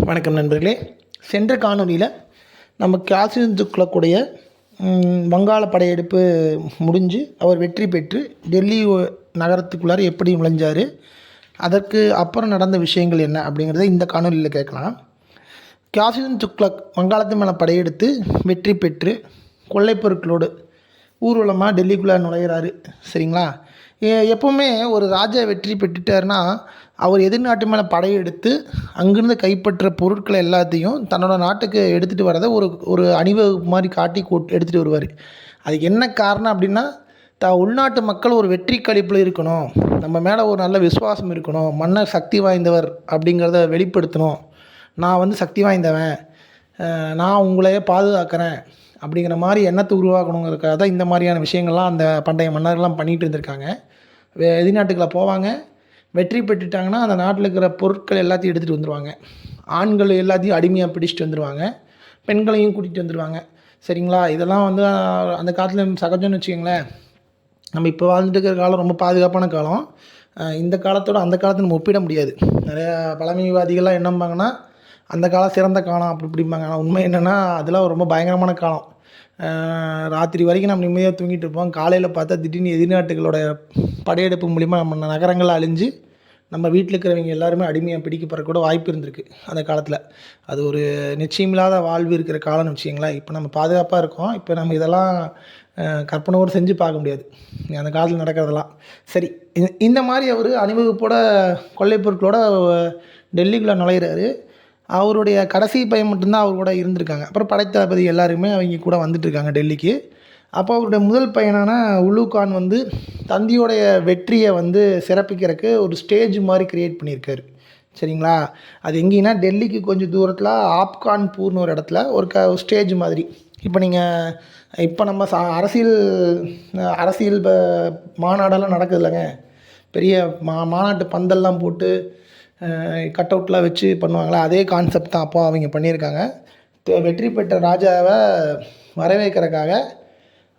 வணக்கம் நண்பர்களே. சென்ற காணொலியில் நம்ம காசிம் துக்ளக்குடைய வங்காள படையெடுப்பு முடிஞ்சு அவர் வெற்றி பெற்று டெல்லி நகரத்துக்குள்ளார எப்படி நுழைஞ்சார், அதற்கு அப்புறம் நடந்த விஷயங்கள் என்ன அப்படிங்கிறத இந்த காணொலியில் கேட்கலாம். காசிம் துக்ளக் வங்காளத்து மேலே படையெடுத்து வெற்றி பெற்று கொள்ளைப் பொருட்களோடு ஊர்வலமாக டெல்லிக்குள்ளே நுழையிறாரு. சரிங்களா? எப்போவுமே ஒரு ராஜா வெற்றி பெற்றுட்டாருன்னா அவர் எதிர்நாட்டு மேலே படையெடுத்து அங்கேருந்து கைப்பற்ற பொருட்களை எல்லாத்தையும் தன்னோட நாட்டுக்கு எடுத்துகிட்டு வரதை ஒரு அணிவகுப்பு மாதிரி காட்டி எடுத்துகிட்டு வருவார். அதுக்கு என்ன காரணம் அப்படின்னா, உள்நாட்டு மக்கள் ஒரு வெற்றி களிப்பில் இருக்கணும், நம்ம மேலே ஒரு நல்ல விசுவாசம் இருக்கணும், மன்னர் சக்தி வாய்ந்தவர் அப்படிங்கிறத வெளிப்படுத்தணும், நான் சக்தி வாய்ந்தவன், நான் உங்களையே பாதுகாக்கிறேன் அப்படிங்கிற மாதிரி எண்ணத்தை உருவாக்கணுங்கிறதுக்காக தான் இந்த மாதிரியான விஷயங்கள்லாம் அந்த பண்டைய மன்னர்கள்லாம் பண்ணிகிட்டு இருந்திருக்காங்க. வெளிநாட்டுக்குள்ளே போவாங்க, வெற்றி பெற்றுட்டாங்கன்னா அந்த நாட்டில் இருக்கிற பொருட்கள் எல்லாத்தையும் எடுத்துகிட்டு வந்துடுவாங்க. ஆண்கள் எல்லாத்தையும் அடிமையாக பிடிச்சிட்டு வந்துடுவாங்க, பெண்களையும் கூட்டிகிட்டு வந்துடுவாங்க. சரிங்களா? இதெல்லாம் அந்த காலத்தில் சகஜம்னு வச்சுக்கோங்களேன். நம்ம இப்போ வாழ்ந்துட்டு இருக்கிற காலம் ரொம்ப பாதுகாப்பான காலம். இந்த காலத்தோடு அந்த காலத்தை நம்ம ஒப்பிட முடியாது. நிறையா பழமைவாதிகள்லாம் என்னம்பாங்கன்னா அந்த காலம் சிறந்த காலம் அப்படி இப்படிம்பாங்க. ஆனால் உண்மை என்னென்னா அதெல்லாம் ரொம்ப பயங்கரமான காலம். ராத்திரி வரைக்கும் நம்ம நிம்மதியாக தூங்கிட்டு இருப்போம். காலையில் பார்த்தா திடீர்னு எதிர்நாட்டுகளோட படையெடுப்பு மூலிமா நம்ம நகரங்கள் அழிஞ்சு நம்ம வீட்டில் இருக்கிறவங்க எல்லாருமே அடிமையாக பிடிக்கப்படுற கூட வாய்ப்பு இருந்திருக்கு அந்த காலத்தில். அது ஒரு நிச்சயமில்லாத வாழ்வு இருக்கிற காலம்னு வச்சுக்கிங்களேன். இப்போ நம்ம பாதுகாப்பாக இருக்கோம். இப்போ நம்ம இதெல்லாம் கற்பனையோடு செஞ்சு பார்க்க முடியாது அந்த காலத்தில் நடக்கிறதெல்லாம். சரி, இந்த மாதிரி அவர் அணிவகுப்போட கொள்ளைப் பொருட்களோட டெல்லிக்குள்ளே நுழையிறாரு. அவருடைய கடைசி பையன் மட்டும்தான் அவர் கூட இருந்திருக்காங்க. அப்புறம் படைத்தளபதி எல்லாருமே அவங்க கூட வந்துட்டுருக்காங்க டெல்லிக்கு. அப்போ அவருடைய முதல் பையனான உல்லு கான் தந்தையோடைய வெற்றியை சிறப்பிக்கிறதுக்கு ஒரு ஸ்டேஜ் மாதிரி க்ரியேட் பண்ணியிருக்காரு. சரிங்களா? அது எங்கேன்னா டெல்லிக்கு கொஞ்சம் தூரத்தில் ஆப்கான்பூர்னு ஒரு இடத்துல ஒரு ஸ்டேஜ் மாதிரி. இப்போ நம்ம அரசியல் மாநாடெல்லாம் நடக்குது இல்லைங்க, பெரிய மாநாட்டு பந்தல்லாம் போட்டு கட் அவுட்லாம் வச்சு பண்ணுவாங்களா, அதே கான்செப்ட் தான் அப்போ அவங்க பண்ணியிருக்காங்க. வெற்றி பெற்ற ராஜாவை வரவேற்கிறதுக்காக,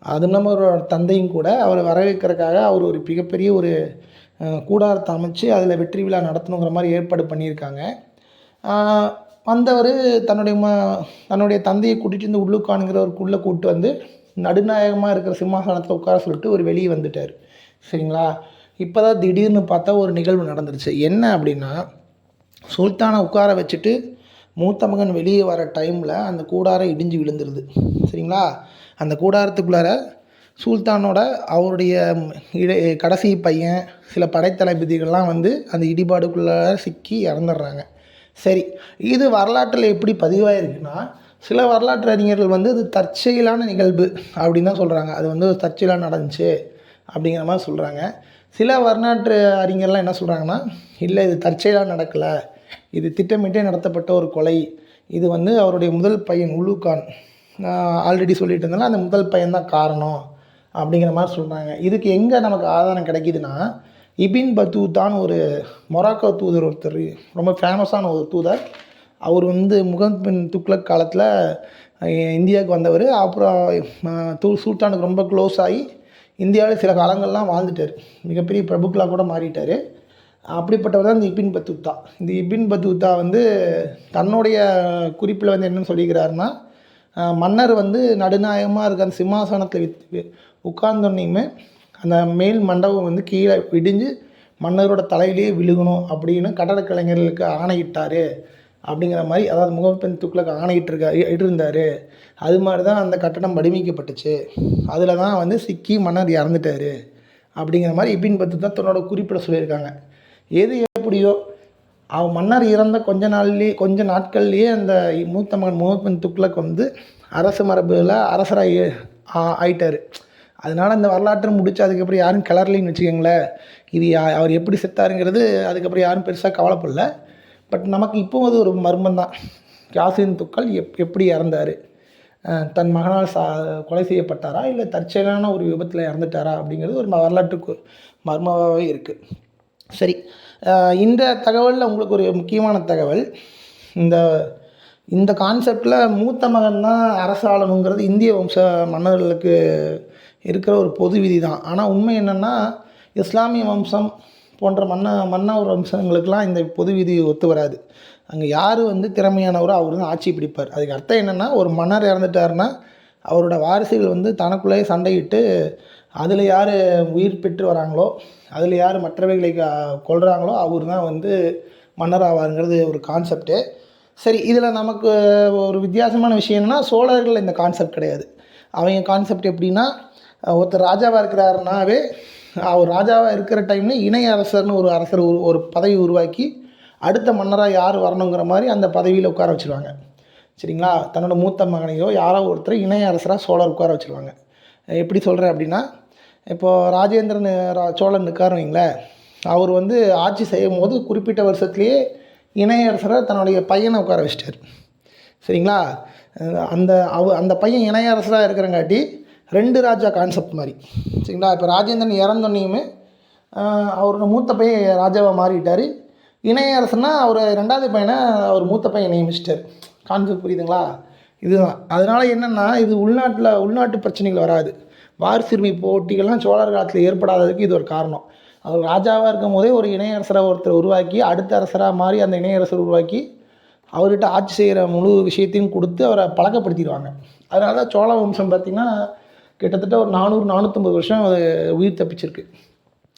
அதுவும் இல்லாமல் ஒரு தந்தையும் கூட அவரை வரவேற்கிறதுக்காக அவர் ஒரு மிகப்பெரிய ஒரு கூடாரத்தை அமைச்சு அதில் வெற்றி விழா நடத்தணுங்கிற மாதிரி ஏற்பாடு பண்ணியிருக்காங்க. வந்தவர் தன்னுடைய தந்தையை கூட்டிகிட்டு உள்ளுக்கானுங்கிறவருக்குள்ளே கூப்பிட்டு நடுநாயகமாக இருக்கிற சிம்மாசனத்தில் உட்கார சொல்லிட்டு ஒரு வெளியே வந்துட்டார். சரிங்களா? இப்போ தான் திடீர்னு பார்த்தா ஒரு நிகழ்வு நடந்துருச்சு. என்ன அப்படின்னா, சுல்தானை உட்கார வச்சுட்டு மூத்த மகன் வெளியே வர டைமில் அந்த கூடாரம் இடிஞ்சு விழுந்துருது. சரிங்களா? அந்த கூடாரத்துக்குள்ளார சுல்தானோட அவருடைய கடைசி பையன் சில படைத்தளபதிகள்லாம் அந்த இடிபாடுக்குள்ளார சிக்கி இறந்துடுறாங்க. சரி, இது வரலாற்றில் எப்படி பதிவாயிருக்குன்னா, சில வரலாற்று அறிஞர்கள் இது தற்செயலான நிகழ்வு அப்படின்னு தான் சொல்கிறாங்க. அது தற்செயலாக நடந்துச்சு அப்படிங்கிற மாதிரி சொல்கிறாங்க. சில வரலாற்று அறிஞர்லாம் என்ன சொல்கிறாங்கன்னா, இல்லை இது தற்செயலாக நடக்கலை, இது திட்டமிட்டே நடத்தப்பட்ட ஒரு கொலை, இது அவருடைய முதல் பையன் உல்லு கான், ஆல்ரெடி சொல்லிட்டு இருந்தாலும் அந்த முதல் பையன்தான் காரணம் அப்படிங்கிற மாதிரி சொல்கிறாங்க. இதுக்கு எங்கே நமக்கு ஆதாரம் கிடைக்கிதுன்னா, இபின் பத்தூத்தான் ஒரு மொராக்கோ தூதர், ஒருத்தர் ரொம்ப ஃபேமஸான ஒரு தூதர். அவர் முகமது பின் துக்ளக் காலத்தில் இந்தியாவுக்கு வந்தவர். அப்புறம் சுல்தானுக்கு ரொம்ப க்ளோஸ் ஆகி இந்தியாவில் சில காலங்கள்லாம் வாழ்ந்துட்டார், மிகப்பெரிய பிரபுக்களாக கூட மாறிட்டார். அப்படிப்பட்டவர் தான் இந்த இபின் பத்தூத்தா. இந்த இபின் பத்தூத்தா தன்னுடைய குறிப்பில் என்னென்னு சொல்லிக்கிறாருன்னா, மன்னர் நடுநாயகமாக இருக்க அந்த சிம்மாசனத்தில் உட்கார்ந்தோன்னையுமே அந்த மேல் மண்டபம் கீழே இடிஞ்சு மன்னரோட தலையிலேயே விழுகணும் அப்படின்னு கட்டடக்கலைஞர்களுக்கு ஆணையிட்டார் அப்படிங்கிற மாதிரி, அதாவது முகமது பின் துக்ளக் இருந்தார். அது மாதிரி தான் அந்த கட்டடம் வடிவமைக்கப்பட்டுச்சு, அதில் தான் சிக்கி மன்னர் இறந்துட்டார் அப்படிங்கிற மாதிரி இபின் பத்தூத்தா தன்னோட குறிப்பிட சொல்லியிருக்காங்க. எது எப்படியோ மன்னர் இறந்த கொஞ்ச நாட்கள்லேயே அந்த மூத்த மகன் முகமது பின் துக்ளக் அரசு மரபில் அரசராக ஆயிட்டார். அதனால் இந்த வரலாற்றை முடிச்சு அதுக்கப்புறம் யாரும் கிளறலின்னு வச்சுக்கோங்களேன். இது அவர் எப்படி செத்தாருங்கிறது அதுக்கப்புறம் யாரும் பெருசாக கவலைப்படல. பட் நமக்கு இப்போ ஒரு மர்மம் தான், காசிம் துக்ளக் எப்படி இறந்தார், தன் மகனால் கொலை செய்யப்பட்டாரா இல்லை தற்செயலான ஒரு விபத்தில் இறந்துட்டாரா அப்படிங்கிறது ஒரு வரலாற்றுக்கு மர்மமாகவே இருக்குது. சரி, இந்த தகவலில் உங்களுக்கு ஒரு முக்கியமான தகவல், இந்த கான்செப்டில் மூத்த மகன் தான் அரசாளனுங்கிறது இந்திய வம்ச மன்னர்களுக்கு இருக்கிற ஒரு பொது விதி தான். ஆனால் உண்மை என்னென்னா, இஸ்லாமிய வம்சம் போன்ற மன்னர் வம்சங்களுக்கெல்லாம் இந்த பொது விதி ஒத்து வராது. அங்கே யார் வந்து திறமையானவரோ அவர் தான் ஆட்சி பிடிப்பார். அதுக்கு அர்த்தம் என்னென்னா, ஒரு மன்னர் இறந்துட்டாருன்னா அவரோட வாரிசுகள் வந்து தனக்குள்ளேயே சண்டையிட்டு அதில் யார் உயிர் பெற்று வராங்களோ, அதில் யார் மற்றவைகளை கொல்றாங்களோ அவர் தான் வந்து மன்னர் ஆவாருங்கிறது ஒரு கான்செப்ட்டு. சரி, இதில் நமக்கு ஒரு வித்தியாசமான விஷயம் என்னென்னா, சோழர்கள் இந்த கான்செப்ட் கிடையாது. அவங்க கான்செப்ட் எப்படின்னா, ஒருத்தர் ராஜாவாக இருக்கிறாருனாவே அவர் ராஜாவாக இருக்கிற டைமில் இணை அரசர்னு ஒரு அரசர் ஒரு பதவி உருவாக்கி அடுத்த மன்னராக யார் வரணுங்கிற மாதிரி அந்த பதவியில் உட்கார வச்சுருவாங்க. சரிங்களா? தன்னோட மூத்த மகனையோ யாரோ ஒருத்தர் இணை அரசராக சோழர் உட்கார வச்சுருவாங்க. எப்படி சொல்கிறேன் அப்படின்னா, இப்போது ராஜேந்திரன் சோழன் இருக்காருன்னு வைங்களேன், அவர் வந்து ஆட்சி செய்யும் போது குறிப்பிட்ட வருஷத்துலேயே இணையரசரை தன்னுடைய பையனை உட்கார வச்சிட்டார். சரிங்களா? அந்த பையன் இணையரசராக இருக்கிறங்காட்டி 2 ராஜா கான்செப்ட் மாதிரி. சரிங்களா? இப்போ ராஜேந்திரன் இறந்தோன்னையுமே அவரோட மூத்த பையன் ராஜாவாக மாறிட்டார். இணையரசனா அவர் 2வது பையனை அவர் மூத்த பையன் நியமிச்சிட்டார். கான்செப்ட் புரியுதுங்களா? இதுதான். அதனால் என்னென்னா, இது உள்நாட்டு பிரச்சனைகள் வராது. வாரிசுரிமை போட்டிகள்லாம் சோழர் காலத்தில் ஏற்படாததுக்கு இது ஒரு காரணம். அவர் ராஜாவாக இருக்கும் போதே ஒரு இணையரசராக ஒருத்தர் உருவாக்கி, அடுத்த அரசராக மாறி அந்த இணையரசர் உருவாக்கி அவர்கிட்ட ஆட்சி செய்கிற முழு விஷயத்தையும் கொடுத்து அவரை பழக்கப்படுத்திடுவாங்க. அதனால தான் சோழ வம்சம் பார்த்திங்கன்னா கிட்டத்தட்ட ஒரு 400-450 வருஷம் அது உயிர் தப்பிச்சிருக்கு.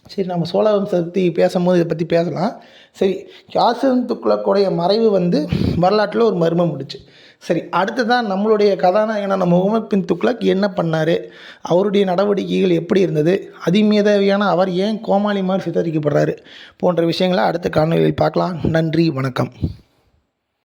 சரி, நம்ம சோழ வம்சத்தை பேசும்போது இதை பற்றி பேசலாம். சரி, யாசின் துக்ளக்குடைய மறைவு வந்து வரலாற்றில் ஒரு மர்மம் முடிச்சு. சரி, அடுத்ததான் நம்மளுடைய கதாநாயகனான முகமது பின் துக்ளக் என்ன பண்ணார், அவருடைய நடவடிக்கைகள் எப்படி இருந்தது, அதிமேதாவியான அவர் ஏன் கோமாளி மாதிரி சித்தரிக்கப்படுறாரு போன்ற விஷயங்களை அடுத்த காணொலியில் பார்க்கலாம். நன்றி, வணக்கம்.